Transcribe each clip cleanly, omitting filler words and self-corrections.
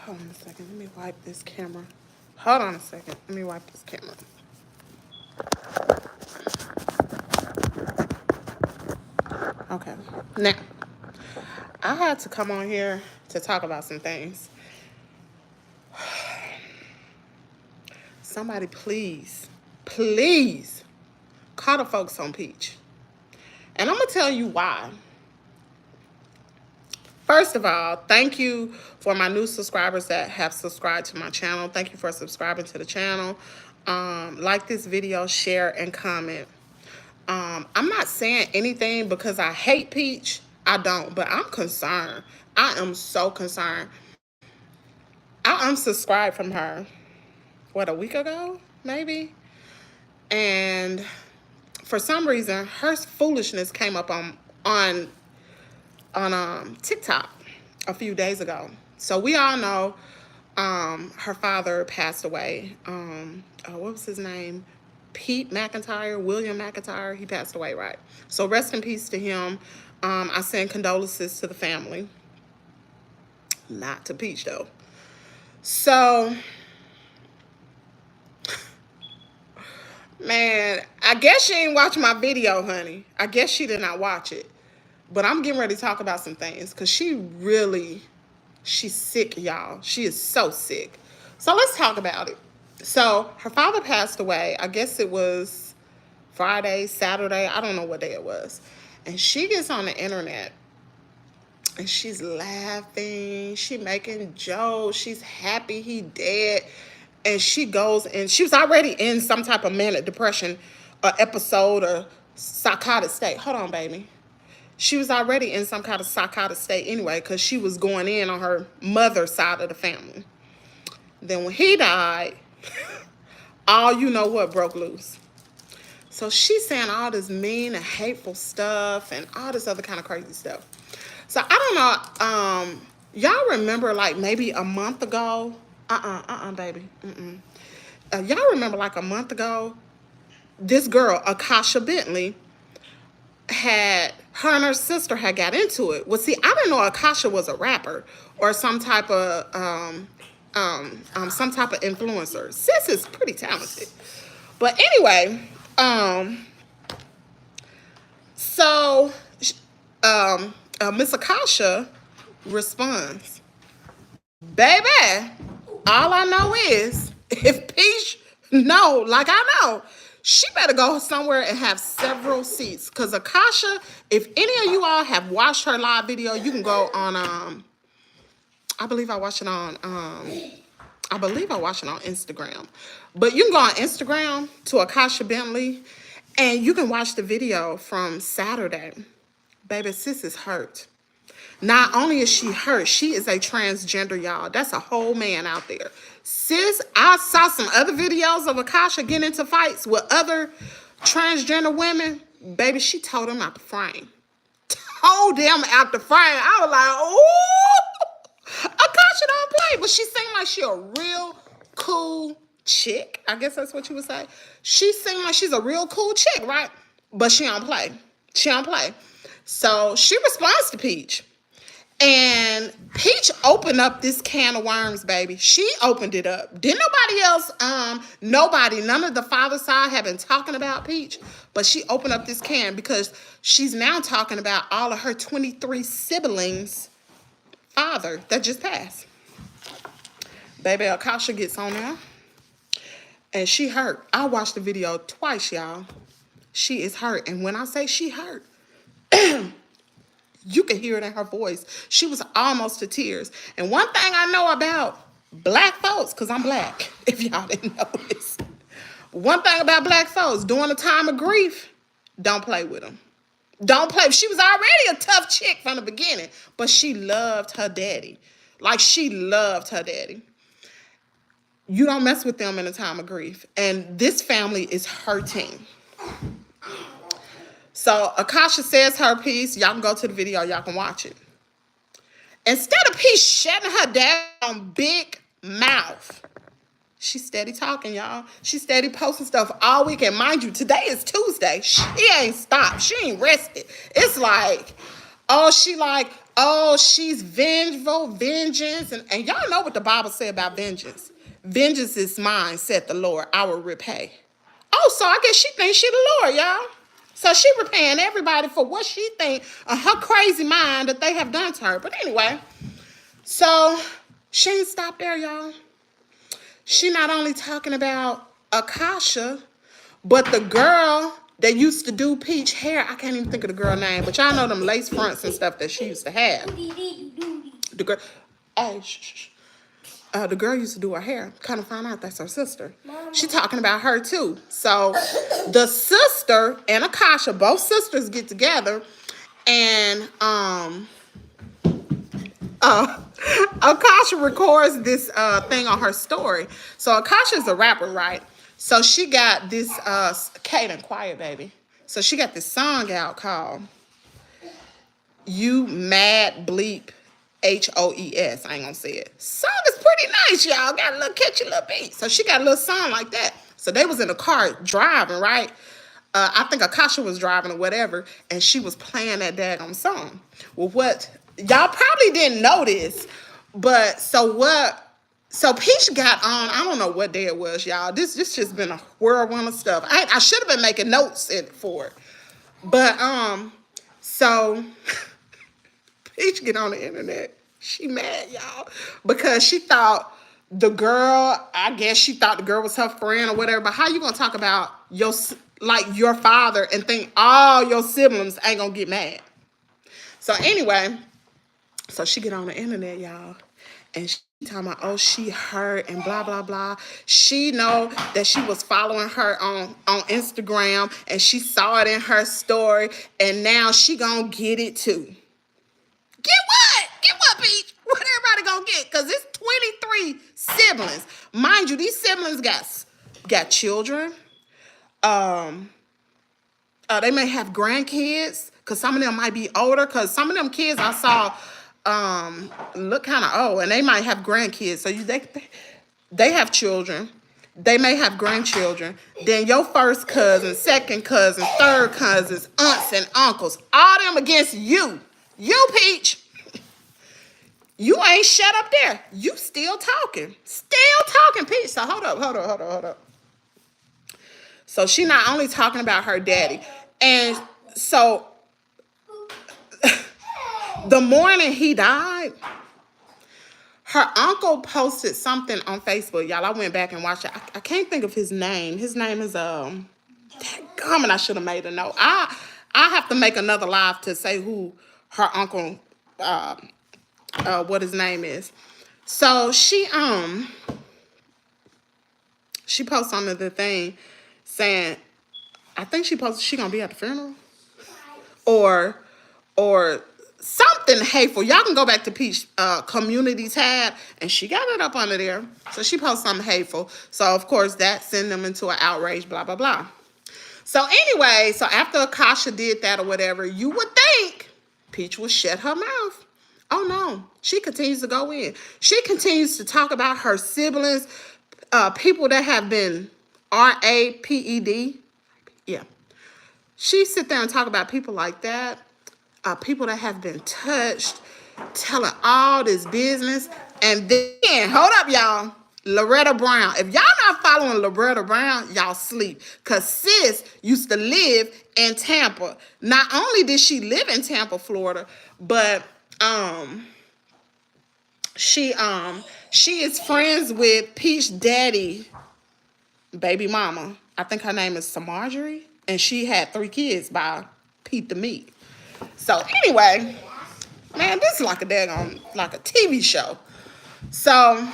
Hold on a second. Let me wipe this camera. Hold on a second. Let me wipe this camera. Okay. Now, I had to come on here to talk about some things. Somebody please, please call the folks on Peach. And I'm going to tell you why. First of all, thank you for my new subscribers that have subscribed to my channel. Thank you for subscribing to the channel. Like this video, share, and comment. I'm not saying anything because I hate Peach. I don't, but I'm concerned. I am so concerned. I unsubscribed from her, what, a week ago, maybe? And for some reason, her foolishness came up on TikTok a few days ago. So we all know her father passed away. What was his name? Pete McIntyre, William McIntyre. He passed away, right? So rest in peace to him. I send condolences to the family. Not to Peach, though. So, man, I guess she ain't watching my video, honey. I guess she did not watch it. But I'm getting ready to talk about some things because she's sick, y'all. She is so sick. So let's talk about it. So her father passed away. I guess it was Friday, Saturday. I don't know what day it was. And she gets on the internet and she's laughing. She making jokes. She's happy he dead. And she goes and she was already in some type of manic depression episode or psychotic state. Hold on, baby. She was already in some kind of psychotic state anyway because she was going in on her mother's side of the family. Then when he died, all you know what broke loose. So she's saying all this mean and hateful stuff and all this other kind of crazy stuff. So I don't know, y'all remember like maybe a month ago? Baby. Y'all remember like a month ago, this girl, Akasha Bentley, her and her sister had got into it. Well, see, I didn't know Akasha was a rapper or some type of influencer. Sis is pretty talented. But anyway, so Miss Akasha responds, baby, all I know is if Peach know, like I know, she better go somewhere and have several seats. Because Akasha, if any of you all have watched her live video, you can go on, I believe I watched it on Instagram. But you can go on Instagram to Akasha Bentley and you can watch the video from Saturday. Baby, sis is hurt. Not only is she hurt, she is a transgender, y'all. That's a whole man out there. Sis, I saw some other videos of Akasha getting into fights with other transgender women. Baby, she told them out the frame. Told them out the frame. I was like, ooh, Akasha don't play. But she seemed like she a real cool chick. I guess that's what you would say. She seemed like she's a real cool chick, right? But she don't play. She don't play. So she responds to Peach. And Peach opened up this can of worms, baby. She opened it up. Didn't nobody else, none of the father side have been talking about Peach. But she opened up this can because she's now talking about all of her 23 siblings' father that just passed. Baby, Akasha gets on there. And she hurt. I watched the video twice, y'all. She is hurt. And when I say she hurt, you can hear it in her voice. She was almost to tears. And one thing I know about black folks, because I'm black, if y'all didn't know this. One thing about black folks, during a time of grief, don't play with them. Don't play. She was already a tough chick from the beginning, but she loved her daddy. Like, she loved her daddy. You don't mess with them in a time of grief. And this family is hurting. So Akasha says her piece. Y'all can go to the video. Y'all can watch it. Instead of Peach shutting her down big mouth, she's steady talking, y'all. She's steady posting stuff all week. And mind you, today is Tuesday. She ain't stopped. She ain't rested. It's like, oh, she like, Oh, she's vengeful, vengeance. And y'all know what the Bible say about vengeance. Vengeance is mine, said the Lord. I will repay. Oh, so I guess she thinks she the Lord, y'all. So she repaying everybody for what she think her crazy mind that they have done to her. But anyway, so she ain't stopped there, y'all. She not only talking about Akasha, but the girl that used to do Peach hair, I can't even think of the girl name, but y'all know them lace fronts and stuff that she used to have. The girl, hey, shh, shh, shh. The girl used to do her hair. Kind of found out that's her sister. She talking about her too. So the sister and Akasha, both sisters get together, and Akasha records this thing on her story. So Akasha's a rapper, right? So she got this Kaden, quiet baby. So she got this song out called You Mad Bleep HOES. I ain't gonna say it. Song is pretty nice, y'all. Got a little catchy little beat. So she got a little song like that. So they was in the car driving, right? I think Akasha was driving or whatever, and she was playing that daggone song. Well, what y'all probably didn't notice, but so Peach got on, I don't know what day it was, y'all. This just been a whirlwind of stuff. I should have been making notes for it. But so Peach get on the internet. She mad, y'all, because she thought the girl, I guess she thought the girl was her friend or whatever. But how you gonna talk about your father and think all your siblings ain't gonna get mad? So anyway, so she get on the internet, y'all, and she talking about, oh, she hurt and blah, blah, blah. She know that she was following her on Instagram, and she saw it in her story, and now she gonna get it too. Get what? Get what, Peach? What everybody gonna get? Because it's 23 siblings. Mind you, these siblings got children. They may have grandkids, because some of them might be older, because some of them kids I saw look kind of old, and they might have grandkids. So they have children. They may have grandchildren. Then your first cousin, second cousin, third cousins, aunts and uncles, all them against you. You, Peach. You ain't shut up there. You still talking. Still talking, Peach. So hold up. So she not only talking about her daddy. And so the morning he died, her uncle posted something on Facebook. Y'all, I went back and watched it. I can't think of his name. His name is and I should have made a note. I have to make another live to say who her uncle what his name is. So she posts on the thing saying, I think she posted she gonna be at the funeral or something hateful. Y'all can go back to Peach community tab, and she got it up under there. So she posted something hateful. So of course that sent them into an outrage, blah blah blah. So anyway, so after Akasha did that or whatever, you would think Peach would shut her mouth. Oh no, she continues to go in. She continues to talk about her siblings, people that have been raped. Yeah. She sit there and talk about people like that, people that have been touched, telling all this business. And then, hold up, y'all, Loretta Brown. If y'all not following Loretta Brown, y'all sleep. Because sis used to live in Tampa. Not only did she live in Tampa, Florida, but she is friends with Peach daddy, baby mama. I think her name is Marjorie, and she had 3 kids by Pete the Meat. So anyway, man, this is like a TV show. So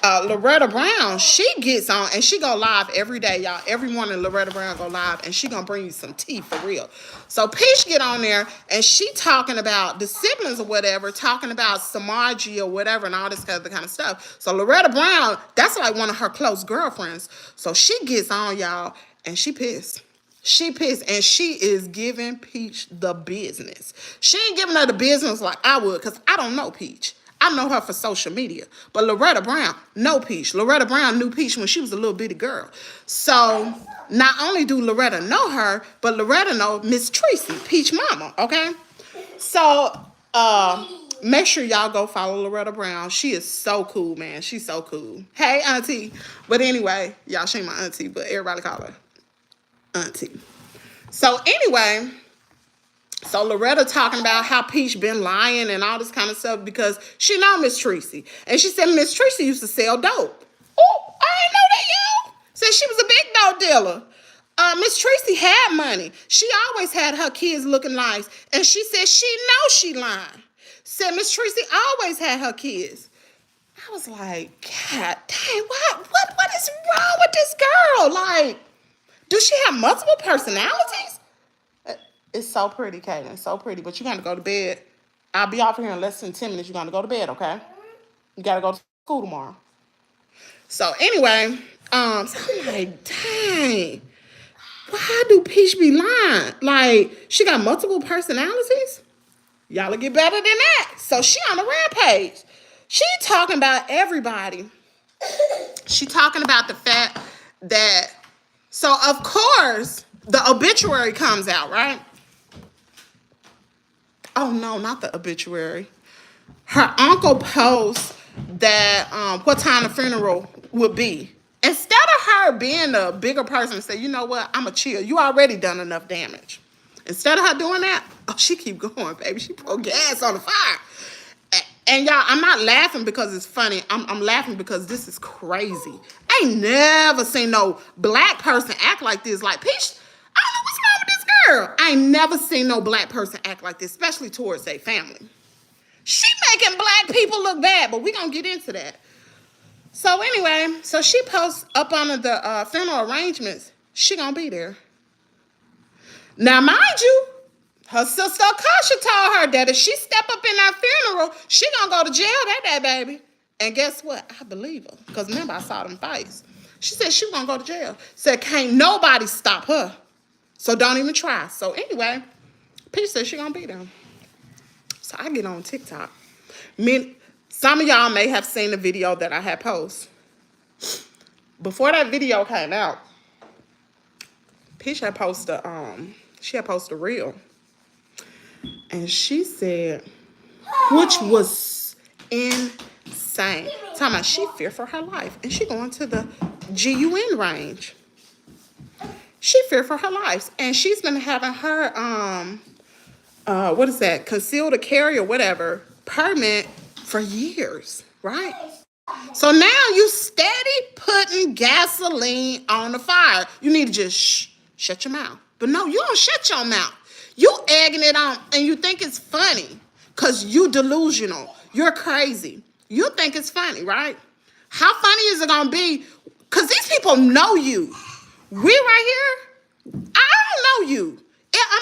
Loretta Brown, she gets on and she go live every day, y'all. Every morning Loretta Brown go live, and she gonna bring you some tea for real. So Peach get on there and she talking about the siblings or whatever, talking about Samaji or whatever and all this other kind of stuff. So Loretta Brown, that's like one of her close girlfriends. So she gets on, y'all, and she pissed. She pissed, and she is giving Peach the business. She ain't giving her the business like I would, because I don't know Peach. I know her for social media. But Loretta Brown, no Peach. Loretta Brown knew Peach when she was a little bitty girl. So not only do Loretta know her, but Loretta know Miss Tracy, Peach mama, okay? So Make sure y'all go follow Loretta Brown. She is so cool, man. She's so cool. Hey, auntie. But anyway, y'all, she ain't my auntie, but everybody call her auntie. So anyway, so Loretta talking about how Peach been lying and all this kind of stuff because she know Miss Tracy. And she said Miss Tracy used to sell dope. Oh, I ain't know that, y'all. Said she was a big dope dealer. Miss Tracy had money. She always had her kids looking nice. And she said she knows she lying. Said Miss Tracy always had her kids. I was like, God dang, what is wrong with this girl? Like, does she have multiple personalities? It's so pretty, Kaden. So pretty. But you got to go to bed. I'll be off here in less than 10 minutes. You got to go to bed, okay? You got to go to school tomorrow. So anyway, so I'm like, dang. Why do Peach be lying? Like, she got multiple personalities? Y'all will get better than that. So she on a rampage. She talking about everybody. She talking about the fact that, so of course, the obituary comes out, right? Oh no, not the obituary. Her uncle posts that what time the funeral would be. Instead of her being a bigger person and say, you know what, I'm a chill. You already done enough damage. Instead of her doing that, oh, she keep going, baby. She pour gas on the fire. And y'all, I'm not laughing because it's funny. I'm laughing because this is crazy. I ain't never seen no black person act like this. Like, Peach, I don't know what's wrong with this girl. I ain't never seen no black person act like this, especially towards their family. She making black people look bad, but we gonna get into that. So anyway, so she posts up on the funeral arrangements. She gonna be there. Now, mind you, her sister Akasha told her that if she step up in that funeral, she gonna go to jail that day, baby. And guess what? I believe her. Because remember, I saw them fights. She said she was gonna go to jail. Said can't nobody stop her. So don't even try. So anyway, Peach said she gonna be there. So I get on TikTok. Some of y'all may have seen the video that I had posted. Before that video came out, Peach had posted a reel. And she said, which was insane. Talking about she feared for her life. And she going to the GUN range. She feared for her life. And she's been having her, what is that? Concealed carry or whatever permit for years, right? So now you steady putting gasoline on the fire. You need to just shut your mouth. But no, you don't shut your mouth. You egging it on and you think it's funny because you delusional. You're crazy. You think it's funny, right? How funny is it going to be? Because these people know you. We right here, I don't know you.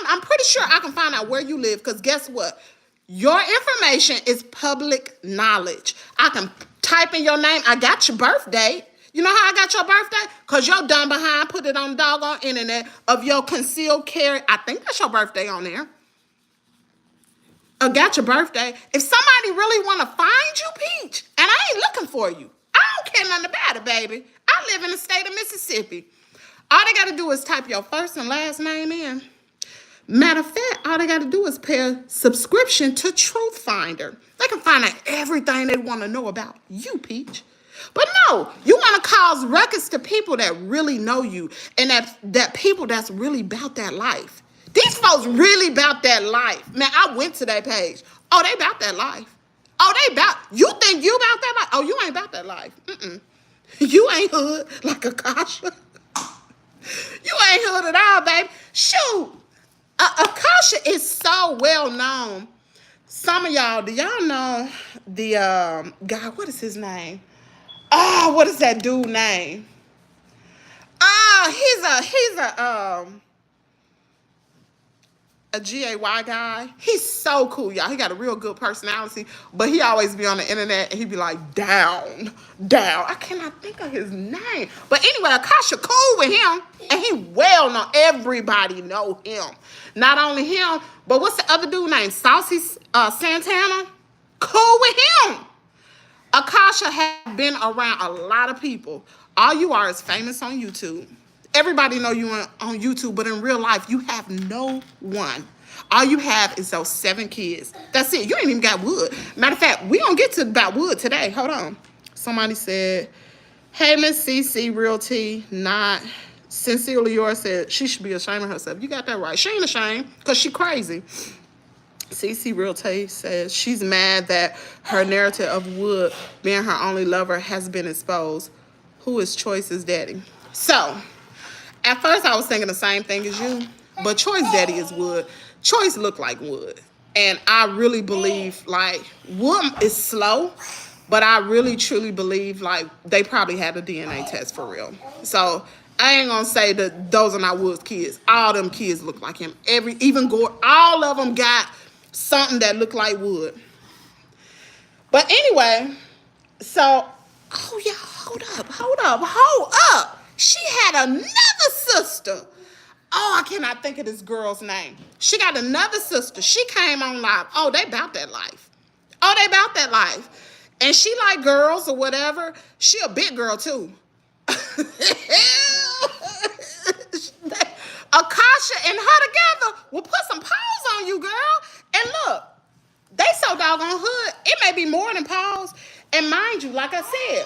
I'm pretty sure I can find out where you live because guess what? Your information is public knowledge. I can type in your name. I got your birthday. You know how I got your birthday? Because your dumb behind put it on the doggone internet of your concealed carry. I think that's your birthday on there. I got your birthday. If somebody really want to find you, Peach, and I ain't looking for you, I don't care nothing about it, baby. I live in the state of Mississippi. All they got to do is type your first and last name in. Matter of fact, all they got to do is pay a subscription to Truthfinder. They can find out everything they want to know about you, Peach. But no, you want to cause ruckus to people that really know you and that people that's really about that life. These folks really about that life. Man, I went to their page. Oh, they about that life. Oh, they about, you think you about that life? Oh, you ain't about that life. You ain't hood like Akasha. You ain't hood at all, baby. Shoot. Akasha is so well known. Some of y'all, do y'all know the guy, what is his name? Oh, what is that dude name? Oh, he's a GAY guy. He's so cool, y'all. He got a real good personality, but he always be on the internet and he be like, down. I cannot think of his name. But anyway, Akasha cool with him, and he well known. Everybody know him. Not only him, but what's the other dude named? Saucy Santana? Cool with him. Akasha has been around a lot of people. All you are is famous on YouTube. Everybody know you on YouTube, but in real life, you have no one. All you have is those 7 kids. That's it. You ain't even got wood. Matter of fact, we gonna get to about wood today. Hold on. Somebody said, hey, Miss CC Realty, not sincerely yours, said she should be ashamed of herself. You got that right. She ain't ashamed because she crazy. CC Realty says she's mad that her narrative of Wood being her only lover has been exposed. Who is Choice's daddy? So, at first I was thinking the same thing as you, but Choice daddy is Wood. Choice look like Wood. And I really believe, like, Wood is slow, but I really, truly believe, like, they probably had a DNA test for real. So, I ain't gonna say that those are not Wood's kids. All them kids look like him. Even Gore, all of them got something that looked like Wood. But anyway, so, oh, yeah, hold up. She had another sister. Oh, I cannot think of this girl's name. She got another sister. She came on live. Oh, they about that life. And she like girls or whatever. She a big girl too. Akasha and her together will put some paws on you, girl. And look, they so doggone hood. It may be more than paws. And mind you, like I said,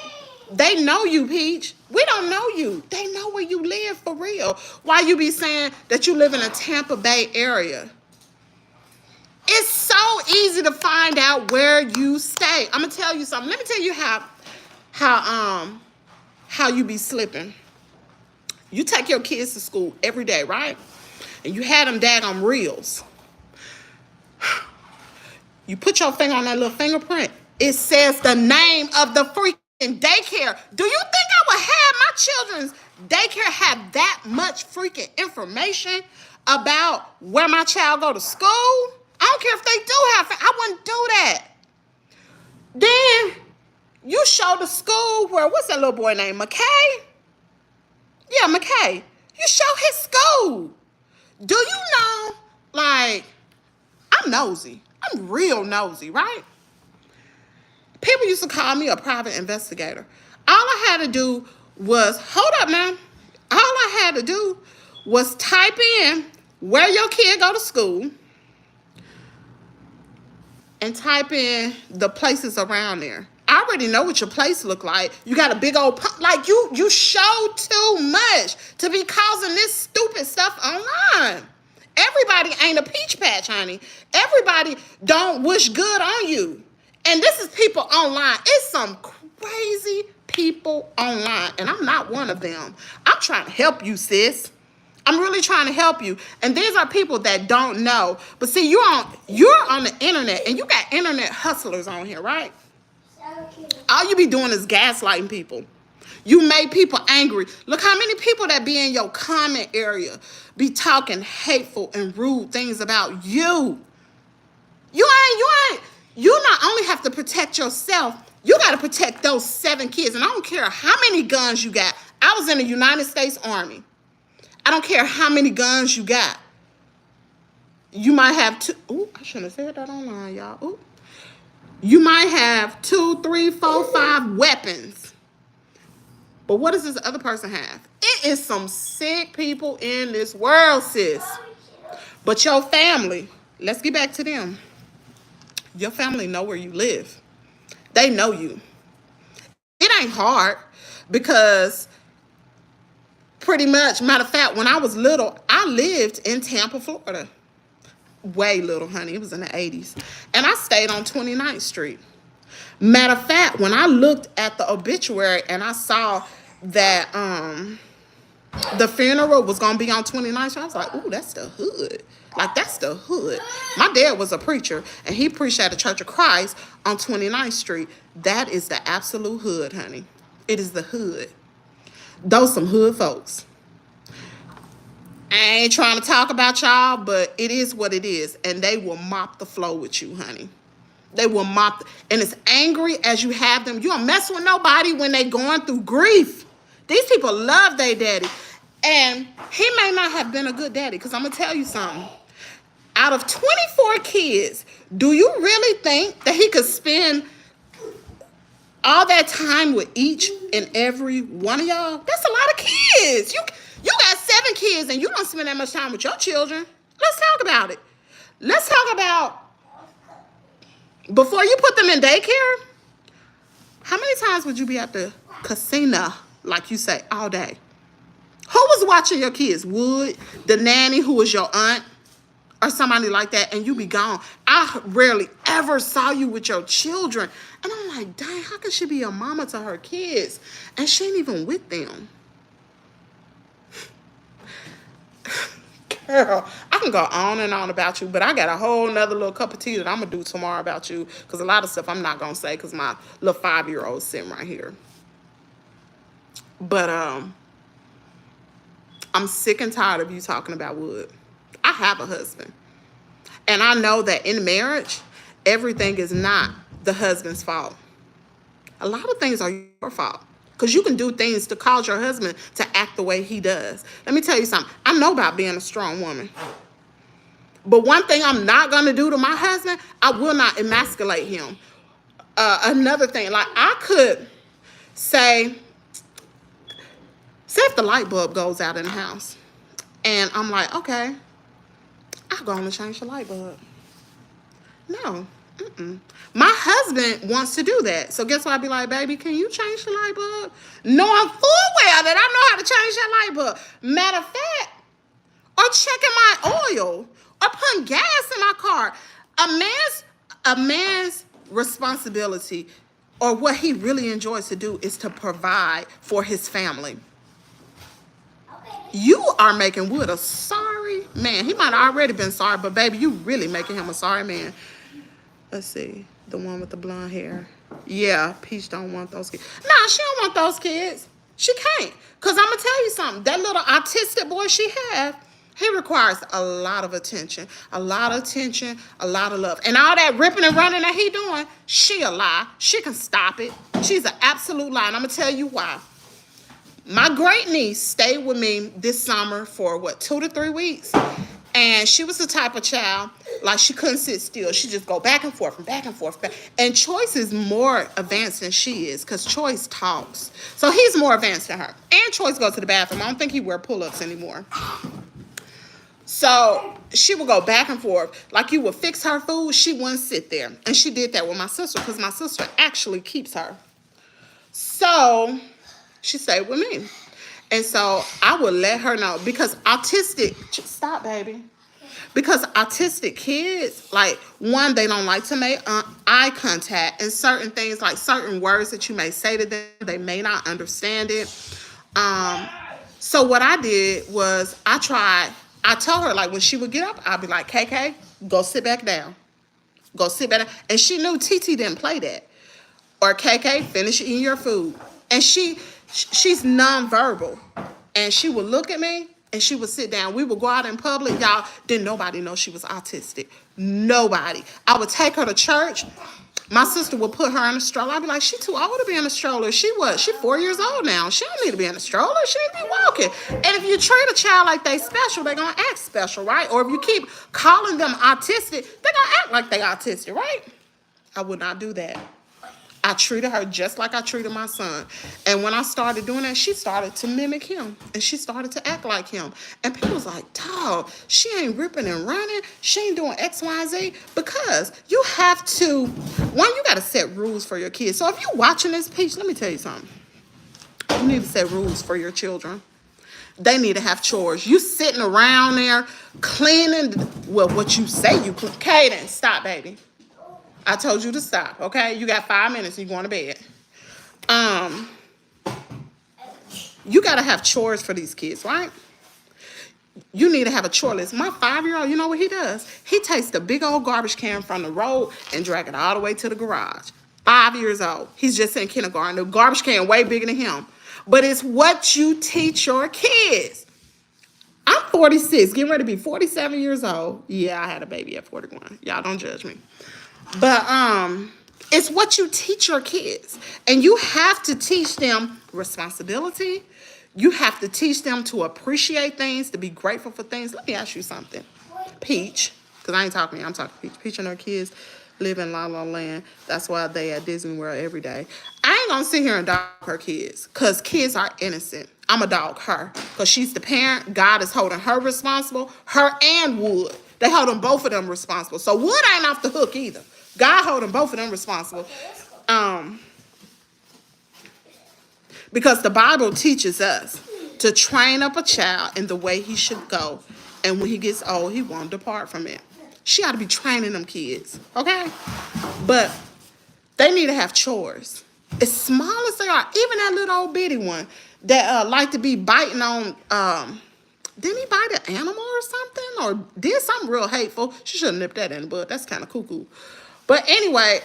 they know you, Peach. We don't know you. They know where you live for real. Why you be saying that you live in a Tampa Bay area? It's so easy to find out where you stay. I'm gonna tell you something. Let me tell you how you be slipping. You take your kids to school every day, right? And you had them daggone reels. You put your finger on that little fingerprint. It says the name of the freaking daycare. Do you think I would have my children's daycare have that much freaking information about where my child go to school? I don't care if they do have, I wouldn't do that. Then you show the school where, what's that little boy named, McKay? Yeah, McKay. You show his school. Do you know, like, I'm nosy. I'm real nosy, right? People used to call me a private investigator. All I had to do was, hold up now. All I had to do was type in where your kid go to school and type in the places around there. I already know what your place look like. You got a big old, like you show too much to be causing this stupid stuff online. Everybody ain't a peach patch, honey. Everybody don't wish good on you. And this is people online. It's some crazy people online, and I'm not one of them. I'm trying to help you, sis. I'm really trying to help you. And these are people that don't know. But see, you're on the internet, and you got internet hustlers on here, right? All you be doing is gaslighting people. You make people angry. Look how many people that be in your comment area be talking hateful and rude things about you. You not only have to protect yourself, you got to protect those 7 kids. And I don't care how many guns you got. I was in the United States Army. I don't care how many guns you got. You might have 2. Ooh, I shouldn't have said that online, y'all. Ooh. You might have 2, 3, 4, 5 weapons. But what does this other person have? It is some sick people in this world, sis. But your family, let's get back to them. Your family know where you live. They know you. It ain't hard because pretty much, matter of fact, when I was little, I lived in Tampa, Florida. Way little, honey. It was in the 80s. And I stayed on 29th Street. Matter of fact, when I looked at the obituary and I saw that the funeral was going to be on 29th Street, I was like, ooh, that's the hood. Like, that's the hood. My dad was a preacher, and he preached at the Church of Christ on 29th Street. That is the absolute hood, honey. It is the hood. Those some hood folks. I ain't trying to talk about y'all, but it is what it is. And they will mop the floor with you, honey. They will mop. And as angry as you have them, you don't mess with nobody when they going through grief. These people love their daddy. And he may not have been a good daddy, because I'm going to tell you something. Out of 24 kids, do you really think that he could spend all that time with each and every one of y'all? That's a lot of kids. You got 7 kids, and you don't spend that much time with your children. Let's talk about it. Let's talk about, before you put them in daycare, how many times would you be at the casino, like you say, all day? Who was watching your kids? Wood, the nanny who was your aunt, or somebody like that, and you be gone. I rarely ever saw you with your children. And I'm like, dang, how can she be a mama to her kids? And she ain't even with them. Girl, I can go on and on about you, but I got a whole nother little cup of tea that I'm going to do tomorrow about you, because a lot of stuff I'm not going to say because my little 5-year-old sitting right here. But I'm sick and tired of you talking about Wood. I have a husband. And I know that in marriage, everything is not the husband's fault. A lot of things are your fault. Because you can do things to cause your husband to act the way he does. Let me tell you something. I know about being a strong woman. But one thing I'm not going to do to my husband, I will not emasculate him. Another thing, like I could say if the light bulb goes out in the house. And I'm like, okay, I'll go on and change the light bulb. No. My husband wants to do that. So guess what? I'd be like, baby, can you change the light bulb? Knowing full well that I know how to change that light bulb. Matter of fact, or checking my oil, or putting gas in my car. A man's responsibility, or what he really enjoys to do, is to provide for his family. You are making Wood a sorry man. He might have already been sorry, but baby, you really making him a sorry man. Let's see. The one with the blonde hair. Yeah, Peach don't want those kids. Nah, she don't want those kids. She can't. Because I'm going to tell you something. That little autistic boy she have, he requires a lot of attention. A lot of attention, a lot of love. And all that ripping and running that he doing, she a lie. She can stop it. She's an absolute lie. And I'm going to tell you why. My great niece stayed with me this summer for, 2 to 3 weeks. And she was the type of child, like she couldn't sit still. She just go back and forth and back and forth. And Choice is more advanced than she is, because Choice talks. So he's more advanced than her. And Choice goes to the bathroom. I don't think he wear pull-ups anymore. So she would go back and forth. Like you would fix her food, she wouldn't sit there. And she did that with my sister, because my sister actually keeps her. So she stayed with me. And so I would let her know, because stop, baby. Because autistic kids, like, one, they don't like to make eye contact, and certain things, like certain words that you may say to them, they may not understand it. So what I did was I told her, like, when she would get up, I'd be like, KK, go sit back down. Go sit back down. And she knew TT didn't play that. Or KK, finish eating your food. And she's nonverbal. And she would look at me and she would sit down. We would go out in public. Y'all, didn't nobody know she was autistic. Nobody. I would take her to church. My sister would put her in a stroller. I'd be like, she too old to be in a stroller. She 4 years old now. She don't need to be in a stroller. She need to be walking. And if you treat a child like they special, they're going to act special, right? Or if you keep calling them autistic, they're going to act like they autistic, right? I would not do that. I treated her just like I treated my son. And when I started doing that, she started to mimic him. And she started to act like him. And people was like, dog, she ain't ripping and running. She ain't doing X, Y, Z. Because you have to, one, you got to set rules for your kids. So if you're watching this, Peach, let me tell you something. You need to set rules for your children. They need to have chores. You sitting around there cleaning, well, what you say you clean. Kaden, stop, baby. I told you to stop, okay? You got 5 minutes and you're going to bed. You got to have chores for these kids, right? You need to have a chore list. My 5-year-old, you know what he does? He takes the big old garbage can from the road and drag it all the way to the garage. 5 years old. He's just in kindergarten. The garbage can way bigger than him. But it's what you teach your kids. I'm 46, getting ready to be 47 years old. Yeah, I had a baby at 41. Y'all don't judge me. But it's what you teach your kids. And you have to teach them responsibility. You have to teach them to appreciate things, to be grateful for things. Let me ask you something. Peach, because I ain't talking to you, I'm talking to Peach. Peach and her kids live in La La Land. That's why they at Disney World every day. I ain't going to sit here and dog her kids, because kids are innocent. I'm a dog her, because she's the parent. God is holding her responsible, her and Wood. They hold them both of them responsible. So Wood ain't off the hook either. God hold them both of them responsible. Because the Bible teaches us to train up a child in the way he should go. And when he gets old, he won't depart from it. She ought to be training them kids, okay? But they need to have chores. As small as they are, even that little old bitty one that like to be biting on, didn't he bite an animal or something? Or did something real hateful? She should have nipped that in the bud. That's kind of cuckoo. But anyway,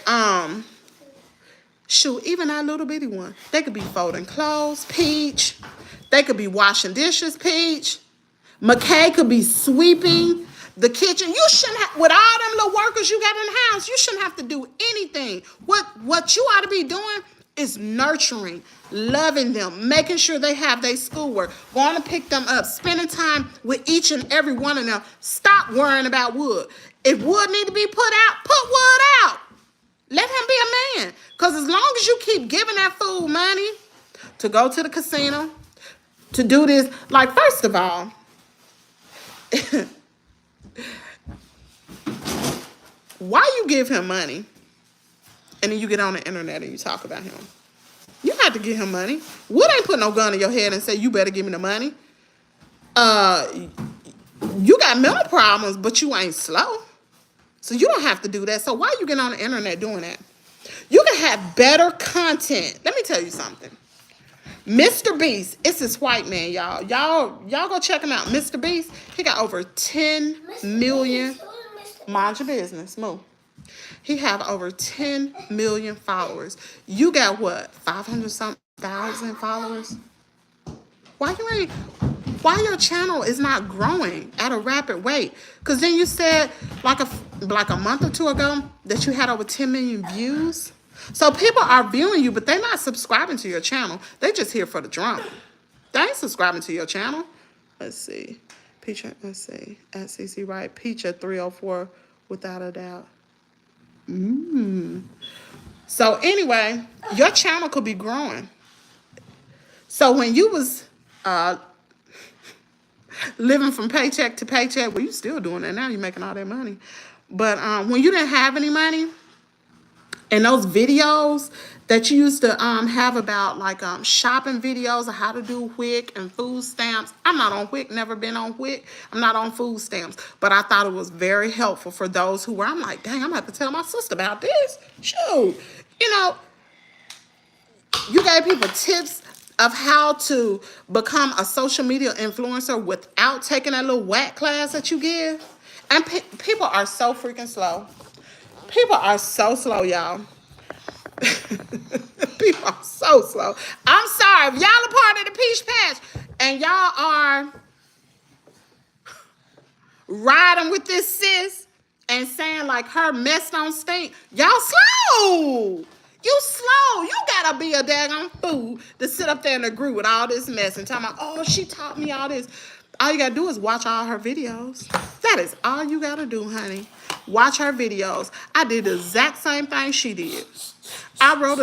shoot, even that little bitty one, they could be folding clothes, Peach. They could be washing dishes, Peach. McKay could be sweeping the kitchen. You shouldn't have, with all them little workers you got in the house, you shouldn't have to do anything. What you ought to be doing is nurturing, loving them, making sure they have their schoolwork, going to pick them up, spending time with each and every one of them. Stop worrying about Wood. If Wood need to be put out, put Wood out. Let him be a man. Because as long as you keep giving that fool money to go to the casino, to do this, like, first of all, why you give him money and then you get on the internet and you talk about him? You have to give him money. Wood ain't put no gun in your head and say, you better give me the money. You got mental problems, but you ain't slow. So you don't have to do that. So why you get on the internet doing that? You can have better content. Let me tell you something. Mr. Beast, it's this white man, y'all. Y'all go check him out. Mr. Beast, he got over 10 million. Mind your business, move. He have over 10 million followers. You got what? 500-something followers? Why your channel is not growing at a rapid rate? Because then you said like a month or two ago that you had over 10 million views. So people are viewing you, but they're not subscribing to your channel. They just here for the drama. They ain't subscribing to your channel. Let's see. Peach, let's see. At CC Right. Peach at 304 without a doubt. So anyway, your channel could be growing. So when you was living from paycheck to paycheck, well, you still doing that now. You're making all that money. But when you didn't have any money, and those videos that you used to have about like shopping videos of how to do WIC and food stamps. I'm not on WIC, never been on WIC. I'm not on food stamps. But I thought it was very helpful for those who were, I'm like, dang, I'm going to have to tell my sister about this. Shoot. You know, you gave people tips of how to become a social media influencer without taking that little whack class that you give. And people are so freaking slow. People are so slow, y'all. People are so slow. I'm sorry. If y'all are part of the Peach Patch and y'all are riding with this sis and saying like her mess don't stink, y'all slow. You slow. You gotta be a daggone fool to sit up there and agree with all this mess and tell me, oh, she taught me all this. All you gotta do is watch all her videos. That is all you gotta do, honey. Watch her videos. I did the exact same thing she did. I wrote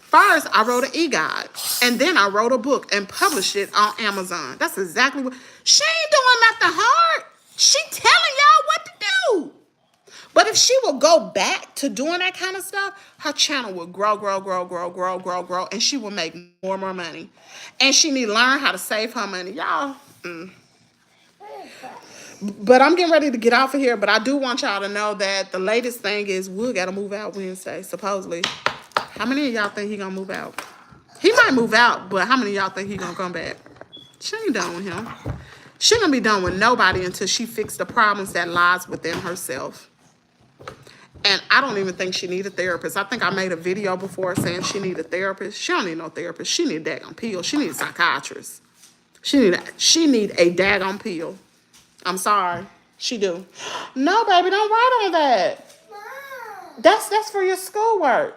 first I wrote an e-guide, and then I wrote a book and published it on Amazon. That's exactly what, she ain't doing nothing hard. She telling y'all what to do. But if she will go back to doing that kind of stuff, her channel will grow, and she will make more and more money. And she need to learn how to save her money. Y'all, But I'm getting ready to get off of here. But I do want y'all to know that the latest thing is Wood got to move out Wednesday, supposedly. How many of y'all think he going to move out? He might move out, but how many of y'all think he going to come back? She ain't done with him. She going to be done with nobody until she fixes the problems that lies within herself. And I don't even think she need a therapist. I think I made a video before saying she need a therapist. She don't need no therapist. She need a daggone pill. She need a psychiatrist. She need a daggone pill. I'm sorry. She do. No, baby, don't write on that. That's for your schoolwork.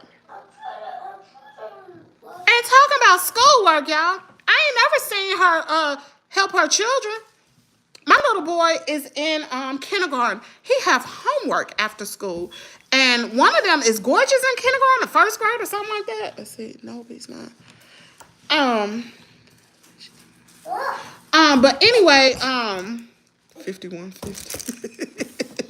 Ain't talking about schoolwork, y'all. I ain't never seen her help her children. My little boy is in kindergarten. He have homework after school. And one of them is gorgeous in kindergarten, the first grade or something like that. Let's see. No, he's not. But anyway, 5150.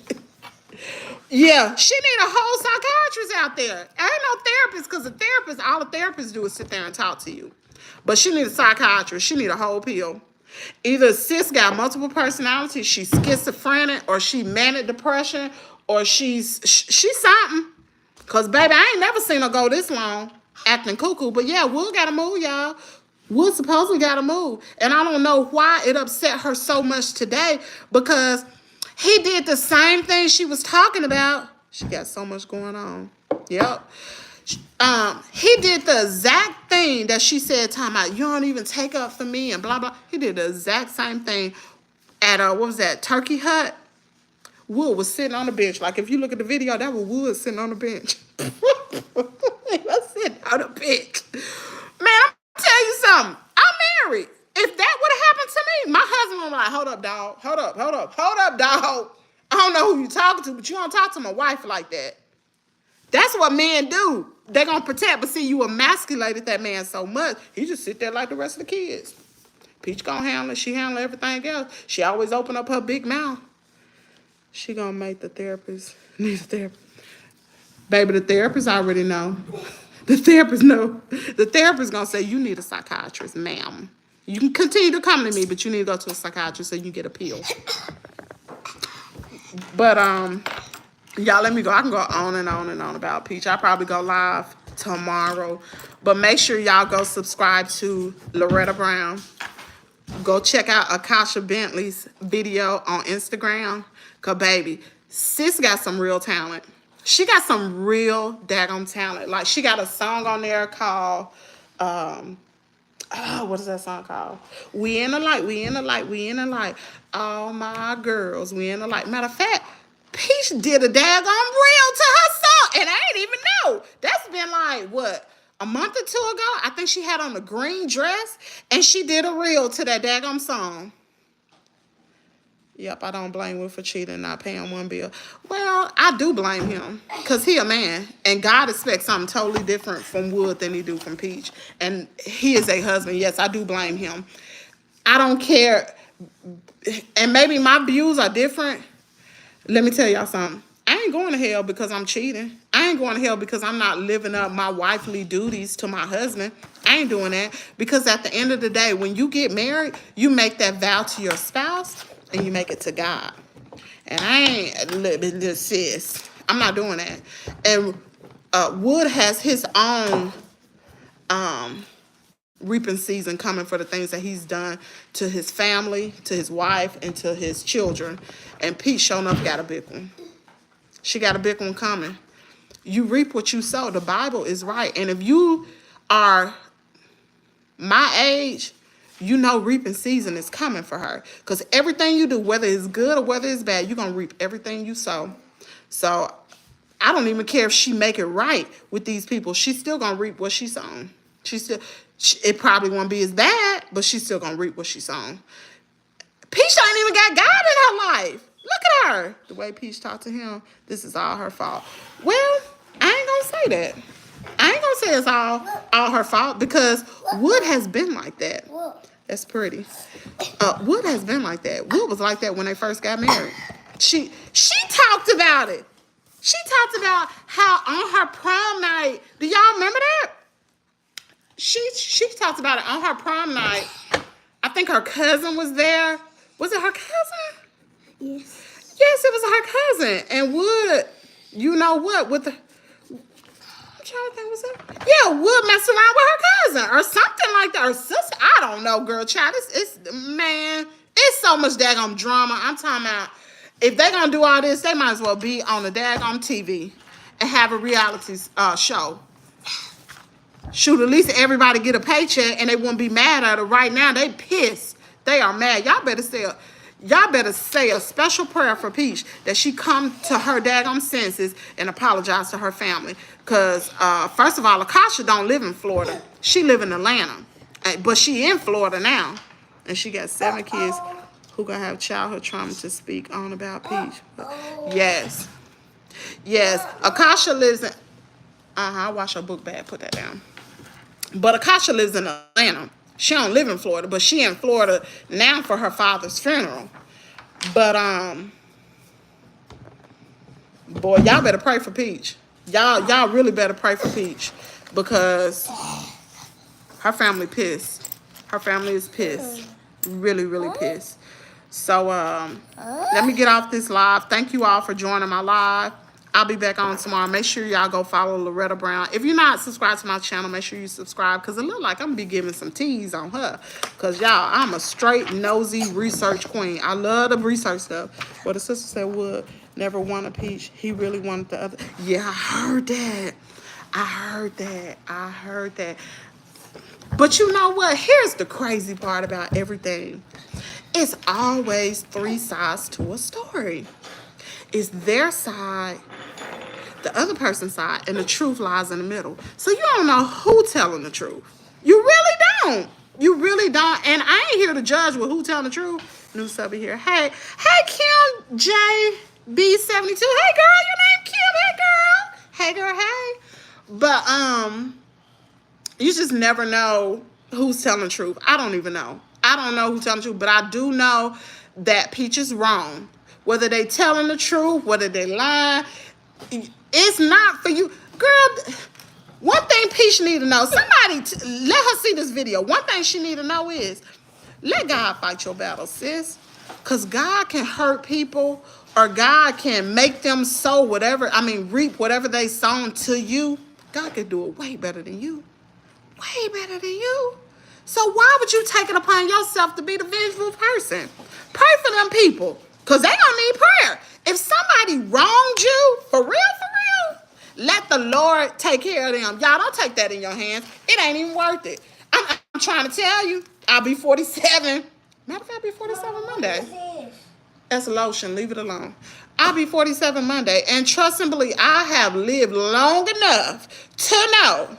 Yeah, she need a whole psychiatrist out there. Ain't no therapist, because the therapist, all the therapists do is sit there and talk to you. But she need a psychiatrist. She need a whole pill. Either sis got multiple personalities, she's schizophrenic, or she manic depression, or she's something. Cause baby, I ain't never seen her go this long acting cuckoo. But yeah, Wood gotta move, y'all. Wood supposedly gotta move. And I don't know why it upset her so much today, because he did the same thing she was talking about. She got so much going on. Yep. He did the exact thing that she said, talking about, you don't even take up for me and blah, blah. He did the exact same thing at, what was that, Turkey Hut? Wood was sitting on the bench. Like, if you look at the video, that was Wood sitting on the bench. He was sitting on the bench. Man, I'm gonna tell you something. I'm married. If that would have happened to me, my husband would be like, hold up, dog. Hold up, dog. I don't know who you talking to, but you don't talk to my wife like that. That's what men do. They're going to protect. But see, you emasculated that man so much, he just sit there like the rest of the kids. Peach going to handle it. She handle everything else. She always open up her big mouth. She going to make the therapist need a therapist. Baby, the therapist already know. The therapist know. The therapist going to say, you need a psychiatrist, ma'am. You can continue to come to me, but you need to go to a psychiatrist so you can get a pill. But, y'all, let me go. I can go on and on and on about Peach. I'll probably go live tomorrow. But make sure y'all go subscribe to Loretta Brown. Go check out Akasha Bentley's video on Instagram. Because, baby, sis got some real talent. She got some real daggone talent. Like, she got a song on there called, what is that song called? We in the light, we in the light, we in the light. All my girls, we in the light. Matter of fact, Peach did a daggone reel to her song, and I didn't even know. That's been like, what, a month or two ago? I think she had on a green dress, and she did a reel to that daggone song. Yep, I don't blame Will for cheating and not paying one bill. Well, I do blame him, because he a man, and God expects something totally different from Wood than he do from Peach. And he is a husband. Yes, I do blame him. I don't care, and maybe my views are different. Let me tell y'all something. I ain't going to hell because I'm cheating. I ain't going to hell because I'm not living up my wifely duties to my husband. I ain't doing that. Because at the end of the day, when you get married, you make that vow to your spouse and you make it to God. And I ain't, sis, I'm not doing that. And Wood has his own reaping season coming for the things that he's done to his family, to his wife, and to his children. And Peach sure enough got a big one. She got a big one coming. You reap what you sow. The Bible is right. And if you are my age, you know reaping season is coming for her. Because everything you do, whether it's good or whether it's bad, you're going to reap everything you sow. So I don't even care if she make it right with these people. She's still going to reap what she's sown. It probably won't be as bad, but she's still going to reap what she's sown. Peach ain't even got God in her life. Look at her. The way Peach talked to him, this is all her fault. Well, I ain't going to say that. I ain't going to say it's all her fault, because Wood has been like that. That's pretty. Wood has been like that. Wood was like that when they first got married. She talked about it. She talked about how on her prom night, do y'all remember that? She talked about it on her prom night. I think her cousin was there. Was it her cousin? Yes. Yes, it was her cousin. And Wood, you know what? I'm trying to think, what's that? Yeah, Wood messed around with her cousin or something like that. Or sister. I don't know, girl, child. Man, it's so much daggone drama. I'm talking about, if they're going to do all this, they might as well be on the daggone TV and have a reality show. Shoot, at least everybody get a paycheck and they wouldn't be mad at her. Right now, they pissed. They are mad. Y'all better say a special prayer for Peach that she come to her daggone senses and apologize to her family. Because, first of all, Akasha don't live in Florida. She live in Atlanta. But she in Florida now. And she got 7 kids who gonna have childhood trauma to speak on about Peach. Yes. Yes. Akasha lives in... I watched her book bag. Put that down. But Akasha lives in Atlanta. She don't live in Florida, but she in Florida now for her father's funeral. But Boy, y'all better pray for Peach. Y'all really better pray for Peach because her family pissed. Her family is pissed. Really, really pissed. So let me get off this live. Thank you all for joining my live. I'll be back on tomorrow. Make sure y'all go follow Loretta Brown. If you're not subscribed to my channel, make sure you subscribe because it look like I'm going to be giving some teas on her. Because, y'all, I'm a straight nosy research queen. I love the research stuff. But the sister said Wood never won a Peach. He really wanted the other. Yeah, I heard that. I heard that. But you know what? Here's the crazy part about everything. It's always three sides to a story. It's their side, the other person's side, and the truth lies in the middle. So you don't know who telling the truth. You really don't. You really don't. And I ain't here to judge with who telling the truth. New subby here. Hey, Kim JB72. Hey girl, your name Kim. Hey girl. Hey girl, hey. But you just never know who's telling the truth. I don't even know. I don't know who's telling the truth, but I do know that Peach is wrong. Whether they telling the truth, whether they lying, it's not for you. Girl, one thing Peach need to know, somebody let her see this video. One thing she need to know is, let God fight your battle, sis. Because God can hurt people or God can make them sow whatever, reap whatever they sown to you. God can do it way better than you. Way better than you. So why would you take it upon yourself to be the vengeful person? Pray for them people. Because they don't need prayer. If somebody wronged you, for real, let the Lord take care of them. Y'all don't take that in your hands. It ain't even worth it. I'm trying to tell you, I'll be 47. Matter of fact, I'll be 47 Monday. That's lotion. Leave it alone. I'll be 47 Monday. And trust and believe, I have lived long enough to know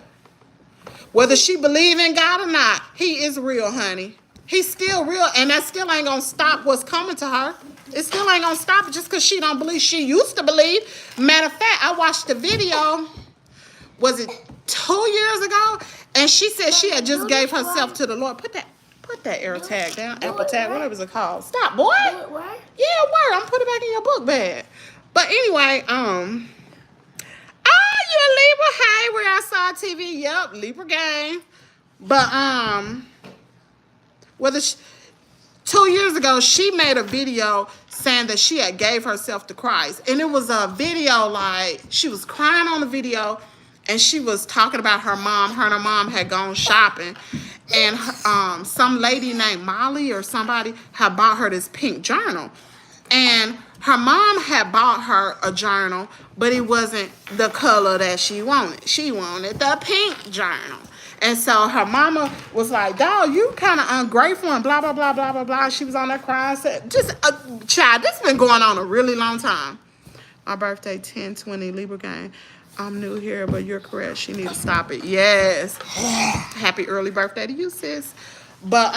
whether she believe in God or not, he is real, honey. He's still real, and that still ain't going to stop what's coming to her. It still ain't going to stop just because she don't believe. She used to believe. Matter of fact, I watched the video, was it 2 years ago? And she said she had just gave herself to the Lord. Put that air tag down, apple tag, whatever it's called. Stop, boy. Yeah, it worked. I'm putting it back in your book bag. But anyway, you a Libra? Hey, we're outside TV. Yep, Libra gang. But whether 2 years ago, she made a video saying that she had gave herself to Christ, and it was a video like she was crying on the video, and she was talking about her mom. Her and her mom had gone shopping, and some lady named Molly or somebody had bought her this pink journal, and her mom had bought her a journal, but it wasn't the color that she wanted. She wanted the pink journal. And so her mama was like, dog, you kind of ungrateful and blah, blah, blah, blah, blah, blah. She was on there crying. Said, child, this has been going on a really long time. My birthday, 10/20, Libra gang. I'm new here, but you're correct. She need to stop it. Yes. Happy early birthday to you, sis. But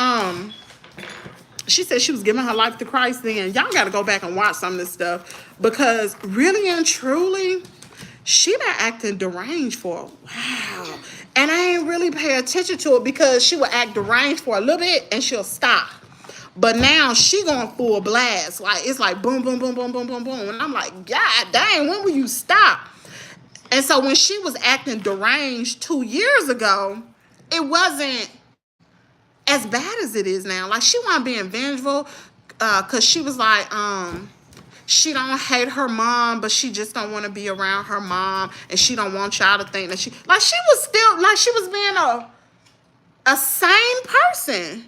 she said she was giving her life to Christ then. Y'all got to go back and watch some of this stuff because really and truly, she been acting deranged for a while. And I ain't really pay attention to it because she would act deranged for a little bit and she'll stop. But now she going full blast. Like, it's like boom, boom, boom, boom, boom, boom, boom. And I'm like, God dang, when will you stop? And so when she was acting deranged 2 years ago, it wasn't as bad as it is now. Like, she wasn't being vengeful because she was like, she don't hate her mom, but she just don't want to be around her mom, and she don't want y'all to think that she was still like she was being a sane person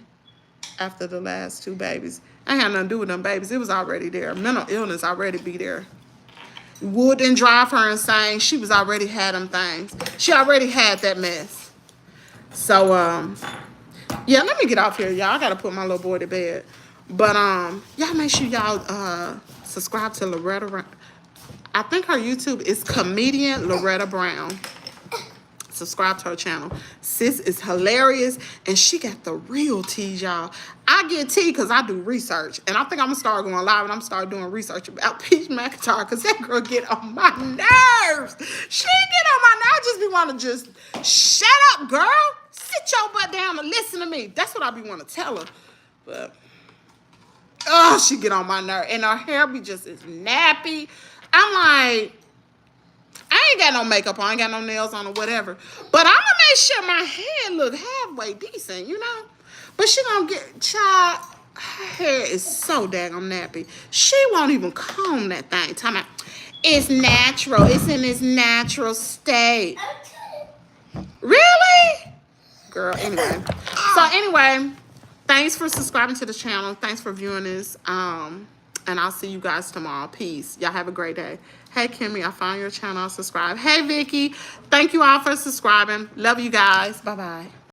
after the last 2 babies. I had nothing to do with them babies. It was already there. Mental illness already be there. Wood didn't drive her insane. She was already had them things. She already had that mess. So yeah, let me get off here, y'all. I gotta put my little boy to bed. But y'all make sure y'all subscribe to Loretta. I think her YouTube is comedian Loretta Brown. Subscribe to her channel. Sis is hilarious, and she got the real tea, y'all. I get tea because I do research, and I think I'm gonna start going live and I'm gonna start doing research about Peach McIntyre because that girl get on my nerves. She get on my nerves. I just be want to just shut up, girl. Sit your butt down and listen to me. That's what I be want to tell her, but. Oh, she get on my nerve. And her hair be just as nappy. I'm like, I ain't got no makeup on. I ain't got no nails on or whatever. But I'm going to make sure my hair look halfway decent, you know? But she going to get, child, her hair is so daggone nappy. She won't even comb that thing. Talking about, it's natural. It's in its natural state. Really? Girl, anyway. So anyway, thanks for subscribing to the channel. Thanks for viewing this. And I'll see you guys tomorrow. Peace. Y'all have a great day. Hey, Kimmy, I found your channel. Subscribe. Hey, Vicky. Thank you all for subscribing. Love you guys. Bye-bye.